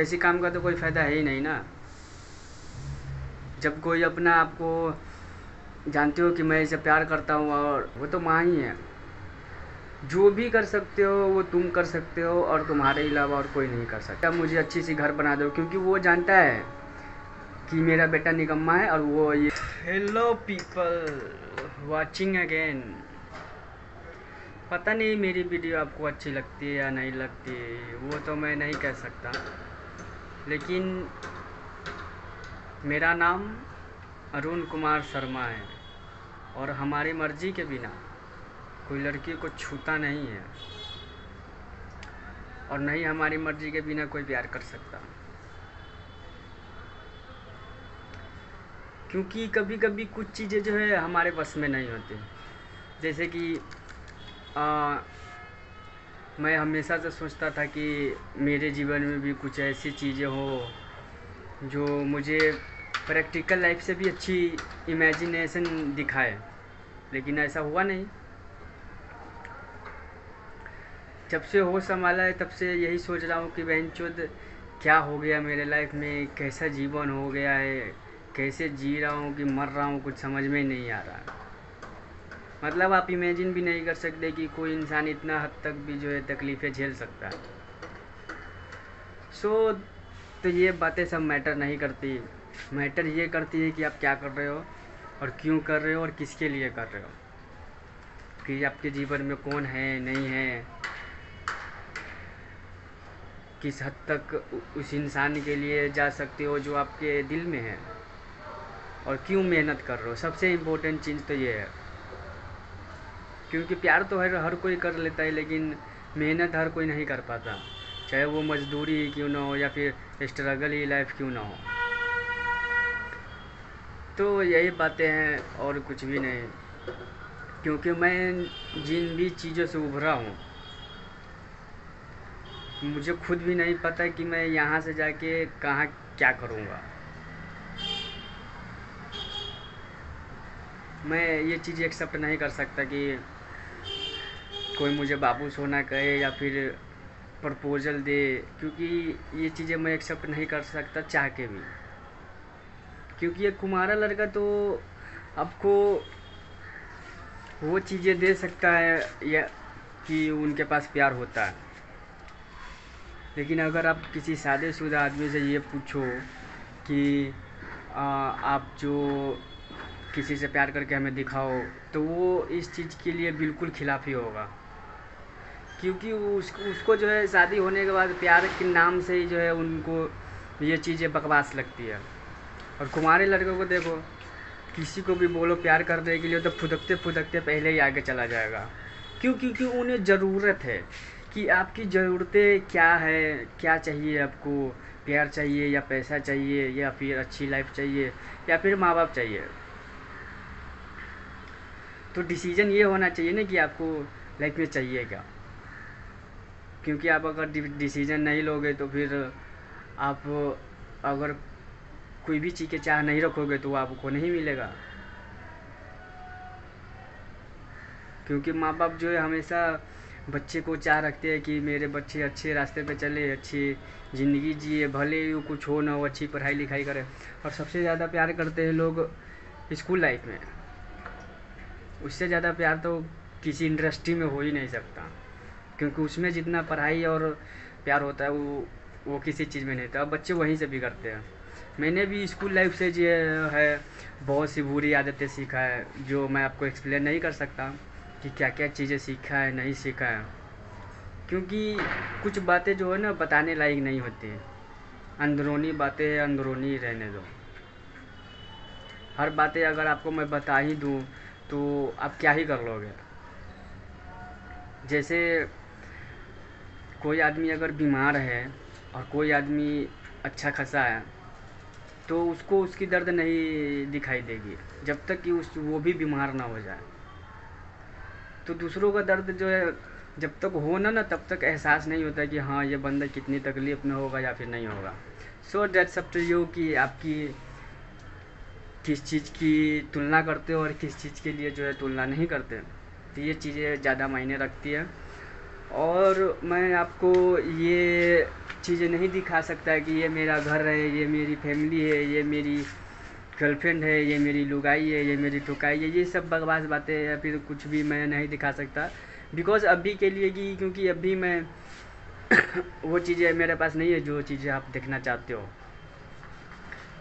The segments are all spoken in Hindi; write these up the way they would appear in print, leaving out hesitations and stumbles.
तो ऐसे काम का तो कोई फ़ायदा है ही नहीं ना। जब कोई अपना आपको जानते हो कि मैं इसे प्यार करता हूँ और वो तो माँ ही है। जो भी कर सकते हो वो तुम कर सकते हो और तुम्हारे अलावा और कोई नहीं कर सकता। मुझे अच्छी सी घर बना दो, क्योंकि वो जानता है कि मेरा बेटा निकम्मा है और वो ये। Hello people watching again. पता नहीं मेरी वीडियो आपको अच्छी लगती है या नहीं लगती, वो तो मैं नहीं कह सकता, लेकिन मेरा नाम अरुण कुमार शर्मा है और हमारी मर्ज़ी के बिना कोई लड़की को छूता नहीं है और नहीं हमारी मर्ज़ी के बिना कोई प्यार कर सकता। क्योंकि कभी कभी कुछ चीज़ें जो है हमारे बस में नहीं होती। जैसे कि मैं हमेशा से सोचता था कि मेरे जीवन में भी कुछ ऐसी चीज़ें हो जो मुझे प्रैक्टिकल लाइफ से भी अच्छी इमेजिनेशन दिखाए, लेकिन ऐसा हुआ नहीं। जब से होश संभाला है तब से यही सोच रहा हूँ कि बहनचोद क्या हो गया मेरे लाइफ में, कैसा जीवन हो गया है, कैसे जी रहा हूँ कि मर रहा हूँ, कुछ समझ में नहीं आ रहा। मतलब आप इमेजिन भी नहीं कर सकते कि कोई इंसान इतना हद तक भी जो है तकलीफ़ें झेल सकता है। तो ये बातें सब मैटर नहीं करती। मैटर ये करती है कि आप क्या कर रहे हो और क्यों कर रहे हो और किसके लिए कर रहे हो, कि आपके जीवन में कौन है नहीं है, किस हद तक उस इंसान के लिए जा सकते हो जो आपके दिल में है, और क्यों मेहनत कर रहे हो। सबसे इम्पोर्टेंट चीज़ तो ये है, क्योंकि प्यार तो हर कोई कर लेता है, लेकिन मेहनत हर कोई नहीं कर पाता, चाहे वो मजदूरी ही क्यों ना हो या फिर स्ट्रगल ही लाइफ क्यों ना हो। तो यही बातें हैं और कुछ भी नहीं, क्योंकि मैं जिन भी चीज़ों से उभरा हूँ मुझे खुद भी नहीं पता कि मैं यहाँ से जाके कहाँ क्या करूँगा। मैं ये चीज़ एक्सेप्ट नहीं कर सकता कि कोई मुझे बाबू सोना कहे या फिर प्रपोज़ल दे, क्योंकि ये चीज़ें मैं एक्सेप्ट नहीं कर सकता चाह के भी। क्योंकि एक कुमारा लड़का तो आपको वो चीज़ें दे सकता है या कि उनके पास प्यार होता है, लेकिन अगर आप किसी शादीशुदा आदमी से ये पूछो कि आप जो किसी से प्यार करके हमें दिखाओ, तो वो इस चीज़ के लिए बिल्कुल खिलाफ ही होगा। क्योंकि उसको जो है शादी होने के बाद प्यार के नाम से ही जो है उनको ये चीज़ें बकवास लगती है। और कुंवारे लड़कों को देखो, किसी को भी बोलो प्यार करने के लिए तो फुदकते फुदकते पहले ही आगे चला जाएगा। क्यों? क्योंकि उन्हें ज़रूरत है कि आपकी ज़रूरतें क्या है, क्या चाहिए आपको, प्यार चाहिए या पैसा चाहिए या फिर अच्छी लाइफ चाहिए या फिर माँ बाप चाहिए। तो डिसीज़न ये होना चाहिए ना कि आपको लाइफ में चाहिए क्या। क्योंकि आप अगर डिसीज़न नहीं लोगे तो फिर आप अगर कोई भी चीज़ के चाह नहीं रखोगे तो आपको नहीं मिलेगा। क्योंकि माँ बाप जो है हमेशा बच्चे को चाह रखते हैं कि मेरे बच्चे अच्छे रास्ते पे चले, अच्छी ज़िंदगी जिए, भले ही कुछ हो ना हो, अच्छी पढ़ाई लिखाई करे। और सबसे ज़्यादा प्यार करते हैं लोग स्कूल लाइफ में। उससे ज़्यादा प्यार तो किसी इंडस्ट्री में हो ही नहीं सकता, क्योंकि उसमें जितना पढ़ाई और प्यार होता है वो किसी चीज़ में नहीं होता। अब बच्चे वहीं से बिगड़ते हैं। मैंने भी स्कूल लाइफ से जो है बहुत सी बुरी आदतें सीखा है, जो मैं आपको एक्सप्लेन नहीं कर सकता कि क्या क्या चीज़ें सीखा है नहीं सीखा है, क्योंकि कुछ बातें जो है ना बताने लायक नहीं होती। अंदरूनी बातें अंदरूनी रहने दो। हर बातें अगर आपको मैं बता ही दूँ तो आप क्या ही कर लोगे। जैसे कोई आदमी अगर बीमार है और कोई आदमी अच्छा खासा है, तो उसको उसकी दर्द नहीं दिखाई देगी जब तक कि वो भी बीमार ना हो जाए। तो दूसरों का दर्द जो है जब तक हो ना तब तक एहसास नहीं होता कि हाँ ये बंदा कितनी तकलीफ़ में होगा या फिर नहीं होगा। So that's up to you कि आपकी किस चीज़ की तुलना करते हो और किस चीज़ के लिए जो है तुलना नहीं करते। तो ये चीज़ें ज़्यादा मायने रखती है। और मैं आपको ये चीज़ें नहीं दिखा सकता कि ये मेरा घर है, ये मेरी फैमिली है, ये मेरी गर्लफ्रेंड है, ये मेरी लुगाई है, ये मेरी टुकाई है, ये सब बकवास बातें या फिर कुछ भी मैं नहीं दिखा सकता। बिकॉज़ अभी के लिए कि क्योंकि अभी मैं वो चीज़ें मेरे पास नहीं है जो चीज़ें आप देखना चाहते हो।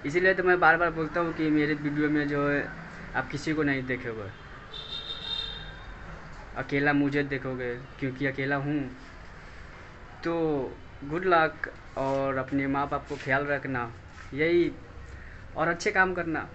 इसीलिए तो मैं बार बार बोलता हूँ कि मेरे वीडियो में जो है आप किसी को नहीं देखोगे, अकेला मुझे देखोगे, क्योंकि अकेला हूँ। तो गुड लक, और अपने माँ बाप को ख्याल रखना, यही, और अच्छे काम करना।